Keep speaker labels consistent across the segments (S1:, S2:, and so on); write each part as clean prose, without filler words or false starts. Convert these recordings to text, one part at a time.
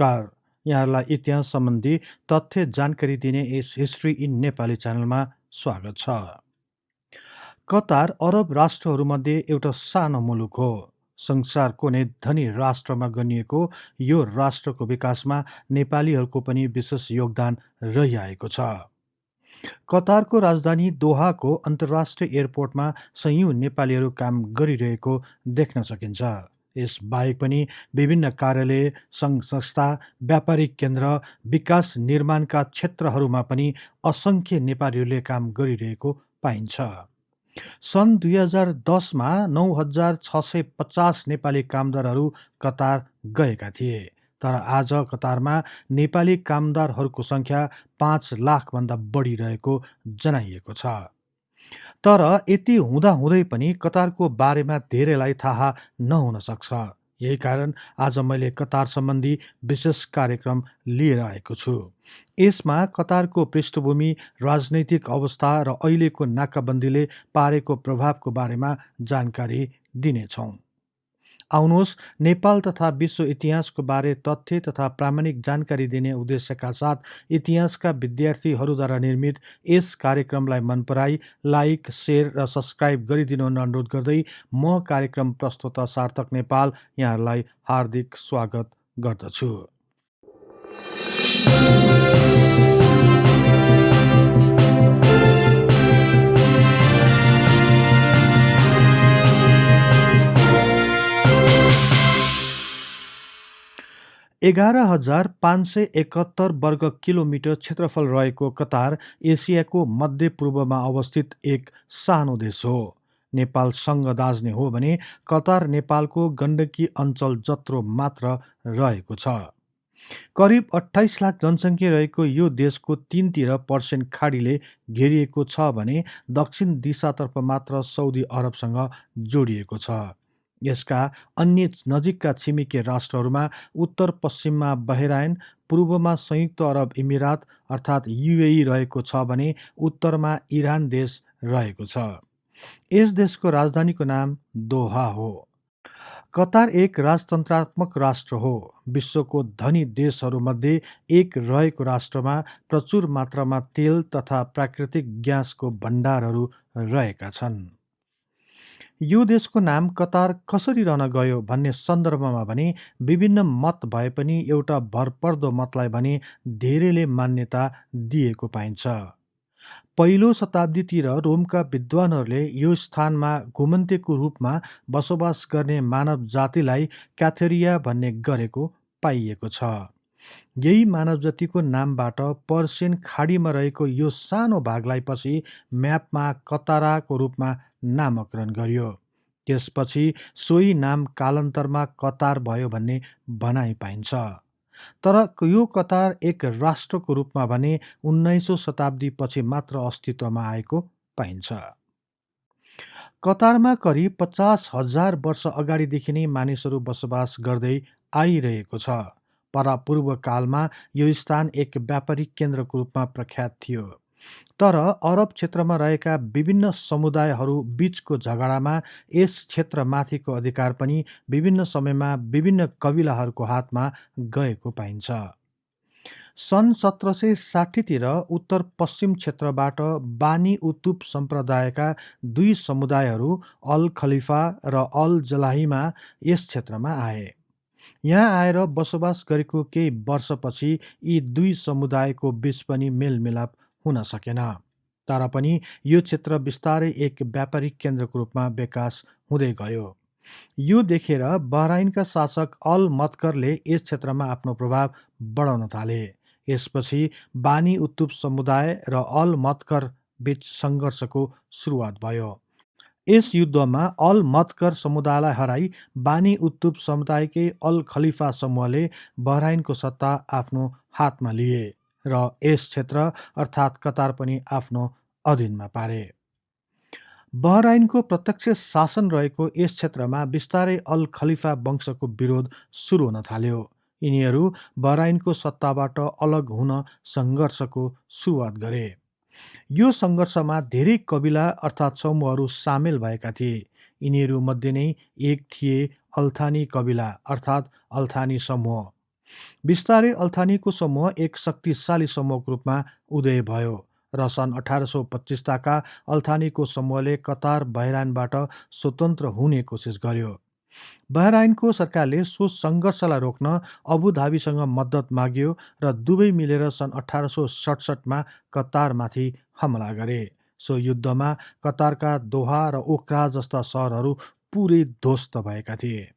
S1: नमस्कार। यहाँहरूलाई इतिहास सम्बन्धी तथ्य जानकारी दिने यस हिस्ट्री इन नेपाली च्यानलमा स्वागत छ। कतार अरब राष्ट्रहरूमध्ये एउटा सानो मुलुक हो। संसारको नै धनी राष्ट्रमा गनिएको यो राष्ट्रको विकासमा नेपालीहरूको पनि विशेष योगदान रहिआएको छ। कतारको राजधानी दोहाको अन्तर्राष्ट्रिय एयरपोर्टमा सयौं नेपालीहरू काम गरिरहेको देख्न सकिन्छ। यस बाहेक पनि विभिन्न कार्यालय, सङ्घ संस्था, व्यापारिक केन्द्र, विकास निर्माणका क्षेत्रहरूमा पनि असङ्ख्य नेपालीहरूले काम गरिरहेको पाइन्छ। सन् 2010मा 9,650 नेपाली कामदारहरू कतार गएका थिए। तर आज कतारमा नेपाली कामदारहरूको सङ्ख्या 5 लाखभन्दा बढी रहेको जनाइएको छ। तर यति हुँदाहुँदै पनि कतारको बारेमा धेरैलाई थाहा नहुन सक्छ। यही कारण आज मैले कतार सम्बन्धी विशेष कार्यक्रम लिएर आएको छु। यसमा कतारको पृष्ठभूमि, राजनैतिक अवस्था र अहिलेको नाकाबन्दीले पारेको प्रभावको बारेमा जानकारी दिनेछौँ। आउनुहोस्, नेपाल तथा विश्व इतिहासको बारे तथ्य तथा प्रामाणिक जानकारी दिने उद्देश्यका साथ इतिहासका विद्यार्थीहरूद्वारा निर्मित यस कार्यक्रमलाई मन पराई लाइक, शेयर र सब्सक्राइब गरिदिनु अनुरोध गर्दै म कार्यक्रम प्रस्तोता सार्थक नेपाल यहाँहरूलाई हार्दिक स्वागत गर्दछु। 11,571 वर्ग किलोमिटर क्षेत्रफल रहेको कतार एसियाको मध्यपूर्वमा अवस्थित एक सानो देश हो। नेपालसँग दाज्ने हो भने कतार नेपालको गण्डकी अञ्चल जत्रो मात्र रहेको छ। करिब 28 लाख जनसङ्ख्या रहेको यो देशको तीनतिर पर्सियन खाडीले घेरिएको छ भने दक्षिण दिशातर्फ मात्र साउदी अरबसँग जोडिएको छ। यसका अन्य नजिकका छिमेकी राष्ट्रहरूमा उत्तर पश्चिममा बहराइन, पूर्वमा संयुक्त अरब इमिरात अर्थात् युएई रहेको छ भने उत्तरमा इरान देश रहेको छ। यस देशको राजधानीको नाम दोहा हो। कतार एक राजतन्त्रात्मक राष्ट्र हो। विश्वको धनी देशहरूमध्ये एक रहेको राष्ट्रमा प्रचुर मात्रामा तेल तथा प्राकृतिक ग्यासको भण्डारहरू रहेका छन्। यो देशको नाम कतार कसरी रहन गयो भन्ने सन्दर्भमा भने विभिन्न मत भए पनि एउटा भरपर्दो मतलाई भने धेरैले मान्यता दिएको पाइन्छ। पहिलो शताब्दीतिर रोमका विद्वानहरूले यो स्थानमा घुमन्तेको रूपमा बसोबास गर्ने मानव जातिलाई क्याथेरिया भन्ने गरेको पाइएको छ। यही मानव जातिको नामबाट पर्सियन खाडीमा रहेको यो सानो भागलाई पछि म्यापमा कताराको रूपमा नामकरण गरियो। त्यसपछि सोही नाम कालान्तरमा कतार भयो भन्ने भनाइ पाइन्छ। तर यो कतार एक राष्ट्रको रूपमा भने 19औं शताब्दी पछि मात्र अस्तित्वमा आएको पाइन्छ। कतारमा करिब 50,000 वर्ष अगाडिदेखि नै मानिसहरू बसोबास गर्दै आइरहेको छ। परापूर्व कालमा यो स्थान एक व्यापारिक केन्द्रको रूपमा प्रख्यात थियो। तर अरब क्षेत्रमा रहेका विभिन्न समुदायहरू बीचको झगडामा यस क्षेत्रमाथिको अधिकार पनि विभिन्न समयमा विभिन्न कबिलाहरूको हातमा गएको पाइन्छ। सन् 1760 तिर उत्तर पश्चिम क्षेत्रबाट बानी उतुब सम्प्रदायका दुई समुदायहरू अल खलिफा र अल जलाहीमा यस क्षेत्रमा आए। यहाँ आएर बसोबास गरेको केही वर्षपछि यी दुई समुदायको बीच पनि मेलमिलाप हुन सकेन। तर पनि यो क्षेत्र बिस्तारै एक व्यापारिक केन्द्रको रूपमा विकास हुँदै गयो। यो देखेर बहराइनका शासक अल मतकरले यस क्षेत्रमा आफ्नो प्रभाव बढाउन थाले। यसपछि बानी उतुब समुदाय र अल मतकर बीच सङ्घर्षको सुरुवात भयो। यस युद्धमा अल मतकर समुदायलाई हराई बानी उतुब समुदायकै अल खलिफा समूहले बहराइनको सत्ता आफ्नो हातमा लिए र यस क्षेत्र अर्थात् कतार पनि आफ्नो अधीनमा पारे। बहराइनको प्रत्यक्ष शासन रहेको यस क्षेत्रमा बिस्तारै अल खलिफा वंशको विरोध सुरु हुन थाल्यो। यिनीहरू बहराइनको सत्ताबाट अलग हुन सङ्घर्षको सुरुवात गरे। यो सङ्घर्षमा धेरै कबिला अर्थात् समूहहरू सामेल भएका थिए। यिनीहरू मध्ये नै एक थिए अल्थानी कबिला अर्थात् अल्थानी समूह। बिस्तारै अल्थानीको समूह एक शक्तिशाली समूहको रूपमा उदय भयो र सन् 1825 अल्थानीको समूहले कतार बहराइनबाट स्वतन्त्र हुने कोसिस गर्यो। बहराइनको सरकारले सो सङ्घर्षलाई रोक्न अबुधाबीसँग मद्दत माग्यो र दुवै मिलेर सन् 1867मा कतारमाथि हमला गरे। सो युद्धमा कतारका दोहा र ओक्रा जस्ता सहरहरू पुरै ध्वस्त भएका थिए।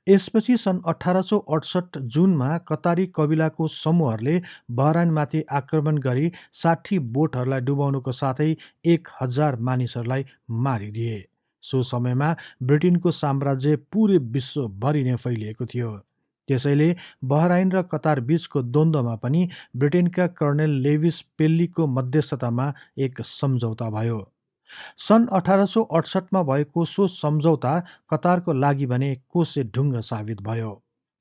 S1: यसपछि सन् 1868 जुनमा कतारी कबिलाको समूहहरूले बहराइनमाथि आक्रमण गरी 60 बोटहरूलाई डुबाउनुको साथै 1000 मानिसहरूलाई मारिदिए। सो समयमा ब्रिटेनको साम्राज्य पुरै विश्वभरि नै फैलिएको थियो। त्यसैले बहराइन र कतार बीचको द्वन्द्वमा पनि ब्रिटेनका कर्णेल लेविस पेल्लीको मध्यस्थतामा एक सम्झौता भयो। सन् 1868मा भएको सो सम्झौता कतारको लागि भने कोसे ढुङ्ग साबित भयो।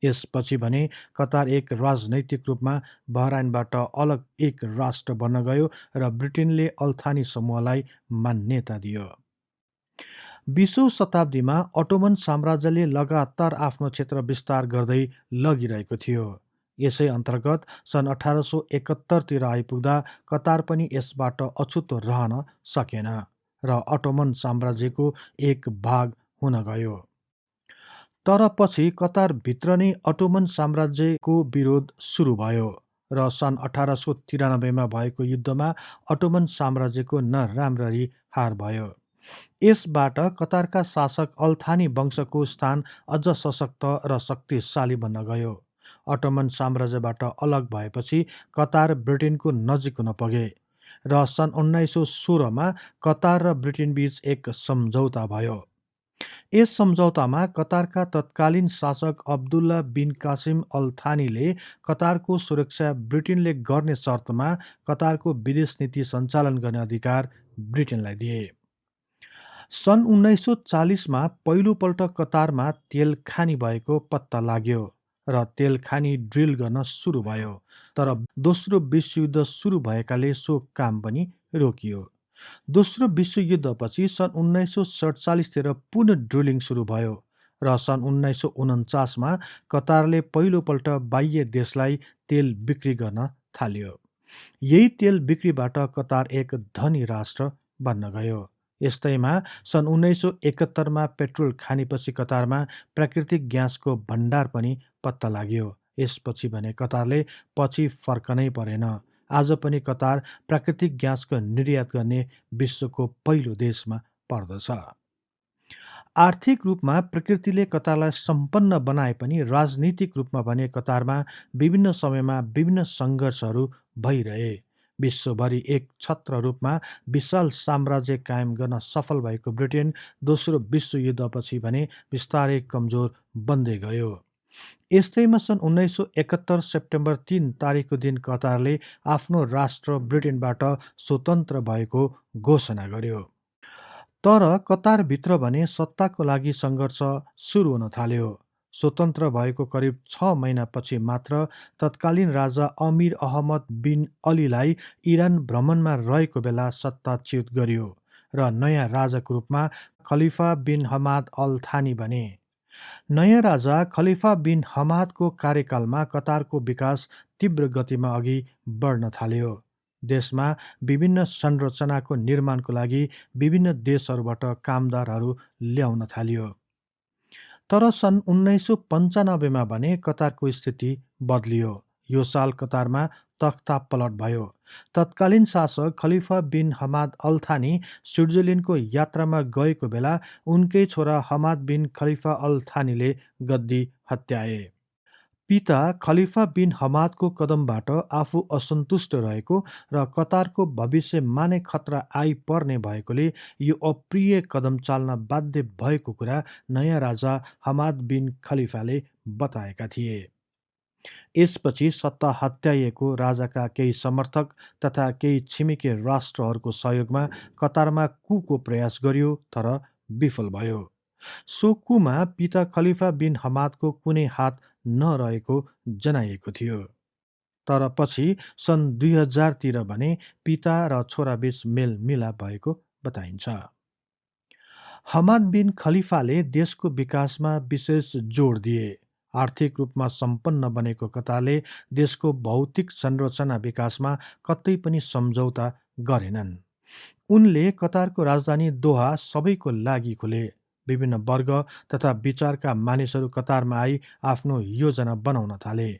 S1: यसपछि भने कतार एक राजनैतिक रूपमा बहराइनबाट अलग एक राष्ट्र बन्न गयो र ब्रिटेनले अल्थानी समूहलाई मान्यता दियो। 20औं शताब्दीमा अटोमन साम्राज्यले लगातार आफ्नो क्षेत्र विस्तार गर्दै लगिरहेको थियो। यसै अन्तर्गत सन् 1871 तिर आइपुग्दा कतार पनि यसबाट अछुतो रहन सकेन र अटोमन साम्राज्यको एक भाग हुन गयो। तर पछि कतारभित्र नै अटोमन साम्राज्यको विरोध सुरु भयो र सन् 1893मा भएको युद्धमा अटोमन साम्राज्यको नराम्ररी हार भयो। यसबाट कतारका शासक अल्थानी वंशको स्थान अझ सशक्त र शक्तिशाली बन्न गयो। अटोमन साम्राज्यबाट अलग भएपछि कतार ब्रिटेनको नजिक हुन पुगे र सन् 1916मा कतार र ब्रिटेनबीच एक सम्झौता भयो। यस सम्झौतामा कतारका तत्कालीन शासक अब्दुल्ला बिन कासिम अल थानीले कतारको सुरक्षा ब्रिटेनले गर्ने शर्तमा कतारको विदेश नीति सञ्चालन गर्ने अधिकार ब्रिटेनलाई दिए। सन् 1940मा पहिलोपल्ट कतारमा तेल खानी भएको पत्ता लाग्यो र तेल खानी ड्रिल गर्न सुरु भयो। तर दोस्रो विश्वयुद्ध सुरु भएकाले सो काम पनि रोकियो। दोस्रो विश्वयुद्धपछि सन् 1947 तिर पुनः ड्रिलिङ सुरु भयो र सन् 1949मा कतारले पहिलोपल्ट बाह्य देशलाई तेल बिक्री गर्न थाल्यो। यही तेल बिक्रीबाट कतार एक धनी राष्ट्र बन्न गयो। यस्तैमा सन् 1971मा पेट्रोल खानीपछि कतारमा प्राकृतिक ग्यासको भण्डार पनि पत्ता लाग्यो। यसपछि भने कतारले पछि फर्कनै परेन। आज पनि कतार प्राकृतिक ग्यासको निर्यात गर्ने विश्वको पहिलो देशमा पर्दछ। आर्थिक रूपमा प्रकृतिले कतारलाई सम्पन्न बनाए पनि राजनीतिक रूपमा भने कतारमा विभिन्न समयमा विभिन्न सङ्घर्षहरू भइरहे। विश्वभरि एक छत्र रूपमा विशाल साम्राज्य कायम गर्न सफल भएको ब्रिटेन दोस्रो विश्वयुद्धपछि भने बिस्तारै कमजोर बन्दै गयो। यस्तैमा सन् 1971 सेप्टेम्बर 3 तारिकको दिन कतारले आफ्नो राष्ट्र ब्रिटेनबाट स्वतन्त्र भएको घोषणा गर्यो। तर कतारभित्र भने सत्ताको लागि सङ्घर्ष सुरु हुन थाल्यो। स्वतन्त्र भएको करिब 6 महिनापछि मात्र तत्कालीन राजा अमिर अहमद बिन अलीलाई इरान भ्रमणमा रहेको बेला सत्ताच्युत गरियो र नयाँ राजाको रूपमा खलिफा बिन हमाद अल थानी बने। नयाँ राजा खलिफा बिन हमादको कार्यकालमा कतारको विकास तीव्र गतिमा अघि बढ्न थाल्यो। देशमा विभिन्न संरचनाको निर्माणको लागि विभिन्न देशहरूबाट कामदारहरू ल्याउन थालियो। तर सन् 1995मा भने कतारको स्थिति बदलियो। यो साल कतारमा तख्ता पलट भयो। तत्कालीन शासक खलिफा बिन हमाद अल थानी स्विट्जरल्यान्डको यात्रामा गएको बेला उनकै छोरा हमाद बिन खलिफा अल थानीले गद्दी हत्याए। पिता खलिफा बिन हमादको कदमबाट आफू असन्तुष्ट रहेको र कतारको भविष्यमा नै खतरा आइपर्ने भएकोले यो अप्रिय कदम चाल्न बाध्य भएको कुरा नयाँ राजा हमाद बिन खलिफाले बताएका थिए। यसपछि सत्ता हत्याइएको राजाका केही समर्थक तथा केही छिमेकी राष्ट्रहरूको सहयोगमा कतारमा कुको प्रयास गरियो तर विफल भयो। सो कुमा पिता खलिफा बिन हमादको कुनै हात नरहेको जनाइएको थियो। तर पछि सन् 2000 तिर भने पिता र छोराबीच मेलमिलाप भएको बताइन्छ। हमाद बिन खलिफाले देशको विकासमा विशेष जोड दिए। आर्थिक रूपमा सम्पन्न बनेको कतारले देशको भौतिक संरचना विकासमा कतै पनि सम्झौता गरेनन्। उनले कतारको राजधानी दोहा सबैको लागि खुले। विभिन्न वर्ग तथा विचारका मानिसहरू कतारमा आई आफ्नो योजना बनाउन थाले।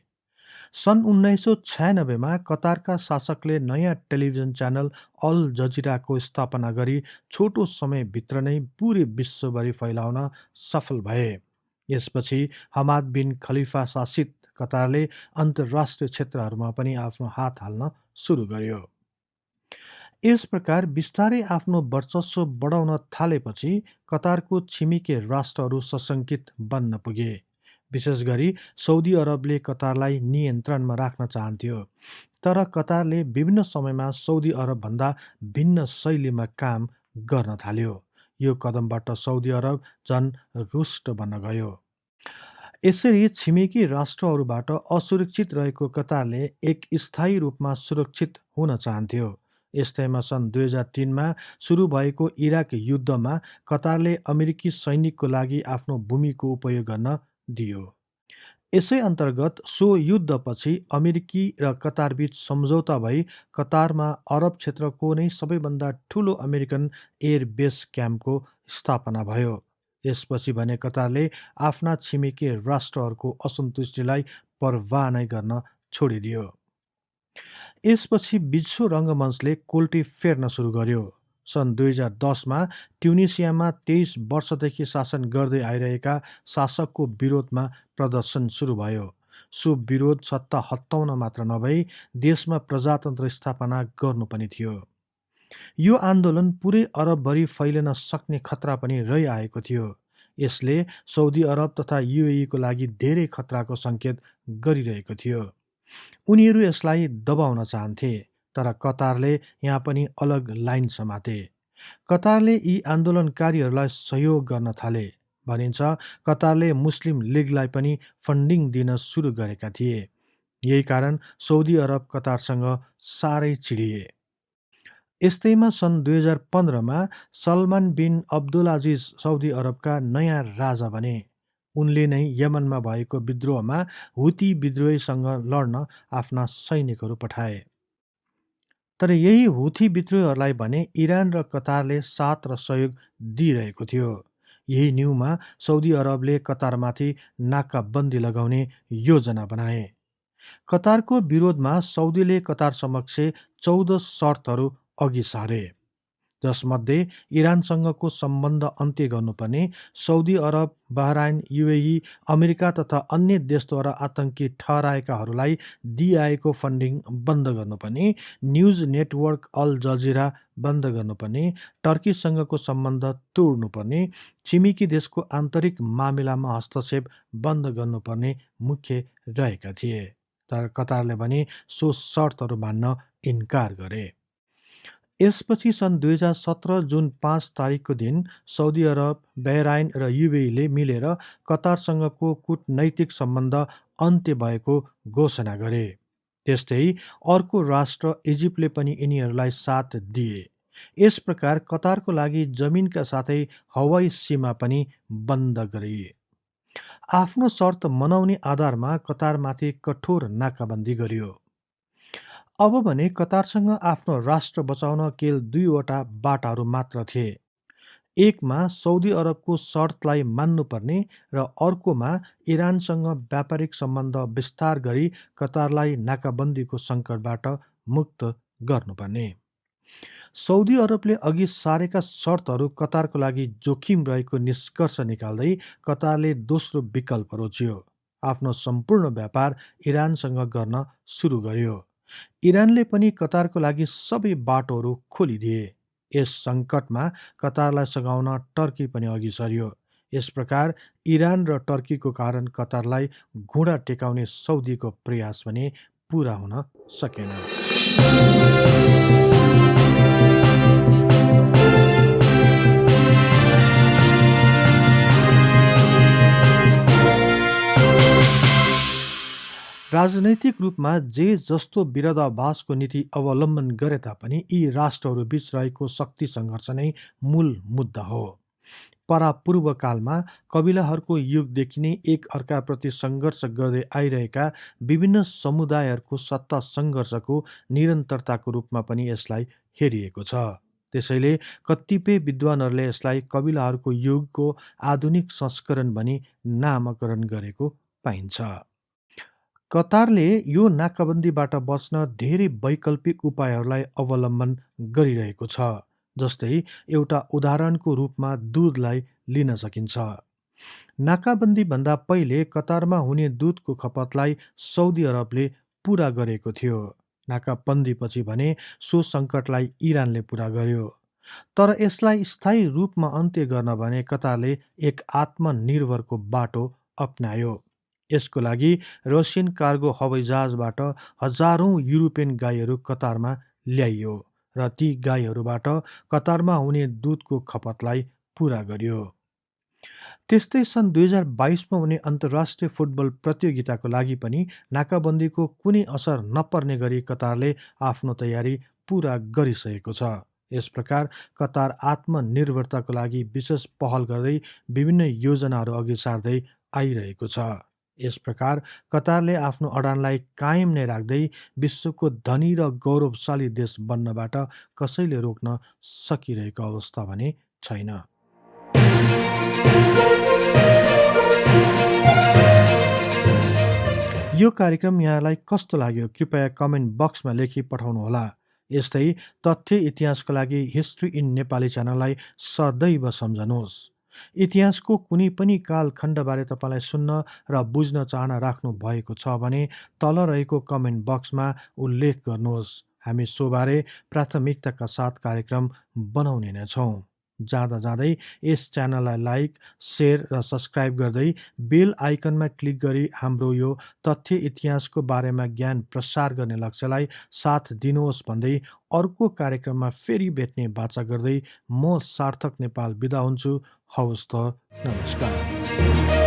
S1: सन् 1996मा कतारका शासकले नयाँ टेलिभिजन च्यानल अल जजिराको स्थापना गरी छोटो समयभित्र नै पूरै विश्वभरि फैलाउन सफल भए। यसपछि हमाद बिन खलिफा शासित कतारले अन्तर्राष्ट्रिय क्षेत्रहरूमा पनि आफ्नो हात हाल्न सुरु गर्यो। यस प्रकार बिस्तारै आफ्नो वर्चस्व बढाउन थालेपछि कतारको छिमेकी राष्ट्रहरू सशङ्कित बन्न पुगे। विशेष गरी सौदी अरबले कतारलाई नियन्त्रणमा राख्न चाहन्थ्यो, तर कतारले विभिन्न समयमा सौदी अरबभन्दा भिन्न शैलीमा काम गर्न थाल्यो। यो कदमबाट सौदी अरब झन रुष्ट बन्न गयो। यसरी छिमेकी राष्ट्रहरूबाट असुरक्षित रहेको कतारले एक स्थायी रूपमा सुरक्षित हुन चाहन्थ्यो। यस्तैमा सन् 2003मा सुरु भएको इराक युद्धमा कतारले अमेरिकी सैनिकको लागि आफ्नो भूमिको उपयोग गर्न दियो। यसै अन्तर्गत सो युद्धपछि अमेरिकी र कतारबीच सम्झौता भई कतारमा अरब क्षेत्रको नै सबैभन्दा ठूलो अमेरिकन एयर बेस क्याम्पको स्थापना भयो। यसपछि भने कतारले आफ्ना छिमेकी राष्ट्रहरूको असन्तुष्टिलाई परवाह नै गर्न छोडिदियो। यसपछि विश्व रङ्गमञ्चले कोल्टी फेर्न सुरु गर्यो। सन् 2010मा ट्युनिसियामा 23 वर्षदेखि शासन गर्दै आइरहेका शासकको विरोधमा प्रदर्शन सुरु भयो। सो विरोध सत्ता हटाउन मात्र नभई देशमा प्रजातन्त्र स्थापना गर्नु पनि थियो। यो आन्दोलन पुरै अरबभरि फैलिन सक्ने खतरा पनि रहिआएको थियो। यसले सौदी अरब तथा युएईको लागि धेरै खतराको सङ्केत गरिरहेको थियो। उनीहरू यसलाई दबाउन चाहन्थे, तर कतारले यहाँ पनि अलग लाइन समाते। कतारले यी आन्दोलनकारीहरूलाई सहयोग गर्न थाले। भनिन्छ कतारले मुस्लिम लिगलाई पनि फन्डिङ दिन सुरु गरेका थिए। यही कारण सौदी अरब कतारसँग साह्रै चिडिए। यस्तैमा सन् 2015मा सलमान बिन अब्दुलआजिज सौदी अरबका नयाँ राजा बने। उनले नै यमनमा भएको विद्रोहमा हुती विद्रोहीसँग लड्न आफ्ना सैनिकहरू पठाए। तर यही हुथी विद्रोहीहरूलाई भने इरान र कतारले साथ र सहयोग दिइरहेको थियो। यही न्युमा सौदी अरबले कतारमाथि नाकाबन्दी लगाउने योजना बनाए। कतारको विरोधमा सौदीले कतार समक्ष 14 शर्तहरू अघि सारे, जसमध्ये इरानसँगको सम्बन्ध अन्त्य गर्नुपर्ने, सौदी अरब, बहराइन, युएई, अमेरिका तथा अन्य देशद्वारा आतंकी ठहराएकाहरूलाई दिइआएको फन्डिङ बन्द गर्नुपर्ने, न्युज नेटवर्क अल जजिरा बन्द गर्नुपर्ने, टर्कीसँगको सम्बन्ध तोड्नुपर्ने, छिमेकी देशको आन्तरिक मामिलामा हस्तक्षेप बन्द गर्नुपर्ने मुख्य रहेका थिए। तर कतारले भने सो शर्तहरू मान्न इन्कार गरे। यसपछि सन् 2017 जुन 5 तारिकको दिन सौदी अरब, बहराइन र युएईले मिलेर कतारसँगको कूटनैतिक सम्बन्ध अन्त्य भएको घोषणा गरे। त्यस्तै अर्को राष्ट्र इजिप्टले पनि यिनीहरूलाई साथ दिए। यस प्रकार कतारको लागि जमिनका साथै हवाई सीमा पनि बन्द गरिए। आफ्नो शर्त मनाउने आधारमा कतारमाथि कठोर नाकाबन्दी गरियो। अब भने कतारसँग आफ्नो राष्ट्र बचाउन केवल 2वटा बाटाहरू मात्र थिए। एकमा सौदी अरबको शर्तलाई मान्नुपर्ने र अर्कोमा इरानसँग व्यापारिक सम्बन्ध विस्तार गरी कतारलाई नाकाबन्दीको सङ्कटबाट मुक्त गर्नुपर्ने। सौदी अरबले अघि सारेका शर्तहरू कतारको लागि जोखिम रहेको निष्कर्ष निकाल्दै कतारले दोस्रो विकल्प रोज्यो। आफ्नो सम्पूर्ण व्यापार इरानसँग गर्न सुरु गर्यो। इरानले पनि कतारको लागि सबै बाटोहरू खोलिदिए। यस सङ्कटमा कतारलाई सघाउन टर्की पनि अघि सर्यो। यस प्रकार इरान र टर्कीको कारण कतारलाई घुँडा टेकाउने सौदीको प्रयास भने पूरा हुन सकेन। राजनैतिक रूपमा जे जस्तो विरोधाभासको नीति अवलम्बन गरे तापनि यी राष्ट्रहरू बीच रहेको शक्ति सङ्घर्ष नै मूल मुद्दा हो। परापूर्व कालमा कबिलाहरूको युगदेखि नै एक अर्काप्रति सङ्घर्ष गर्दै आइरहेका विभिन्न समुदायहरूको सत्ता सङ्घर्षको निरन्तरताको रूपमा पनि यसलाई हेरिएको छ। त्यसैले कतिपय विद्वानहरूले यसलाई कबिलाहरूको युगको आधुनिक संस्करण भनी नामकरण गरेको पाइन्छ। कतारले यो नाकाबन्दीबाट बच्न धेरै वैकल्पिक उपायहरूलाई अवलम्बन गरिरहेको छ। जस्तै एउटा उदाहरणको रूपमा दुधलाई लिन सकिन्छ। नाकाबन्दीभन्दा पहिले कतारमा हुने दुधको खपतलाई साउदी अरबले पुरा गरेको थियो। नाकाबन्दीपछि भने सो सङ्कटलाई इरानले पुरा गर्यो। तर यसलाई स्थायी रूपमा अन्त्य गर्न भने कतारले एक आत्मनिर्भरको बाटो अपनायो। यसको लागि रसियन कार्गो हवाईजहाजबाट हजारौं युरोपियन गाईहरू कतारमा ल्याइयो र ती गाईहरूबाट कतारमा हुने दुधको खपतलाई पुरा गर्यो। त्यस्तै सन् 2022मा हुने अन्तर्राष्ट्रिय फुटबल प्रतियोगिताको लागि पनि नाकाबन्दीको कुनै असर नपर्ने गरी कतारले आफ्नो तयारी पुरा गरिसकेको छ। यस प्रकार कतार आत्मनिर्भरताको लागि विशेष पहल गर्दै विभिन्न योजनाहरू अघि सार्दै आइरहेको छ। यस प्रकार कतारले आफ्नो अडानलाई कायम नै राख्दै विश्वको धनी र गौरवशाली देश बन्नबाट कसैले रोक्न सकिरहेको अवस्था भने छैन। यो कार्यक्रम यहाँलाई कस्तो लाग्यो कृपया कमेन्ट बक्समा लेखी पठाउनुहोला। यस्तै तथ्य इतिहासको लागि हिस्ट्री इन नेपाली च्यानललाई सदैव सम्झनुहोस्। इतिहासको कुनै पनि कालखण्डबारे तपाईँलाई सुन्न र बुझ्न चाहना राख्नु भएको छ भने तल रहेको कमेन्ट बक्समा उल्लेख गर्नुहोस्। हामी सोबारे प्राथमिकताका साथ कार्यक्रम बनाउने नै छौँ। जाँदा जाँदै यस च्यानललाई लाइक, सेयर र सब्सक्राइब गर्दै बेल आइकनमा क्लिक गरी हाम्रो यो तथ्य इतिहासको बारेमा ज्ञान प्रसार गर्ने लक्ष्यलाई साथ दिनुहोस् भन्दै अर्को कार्यक्रममा फेरि भेट्ने बाचा गर्दै म सार्थक नेपाल बिदा हुन्छु। हवस् त, नमस्कार।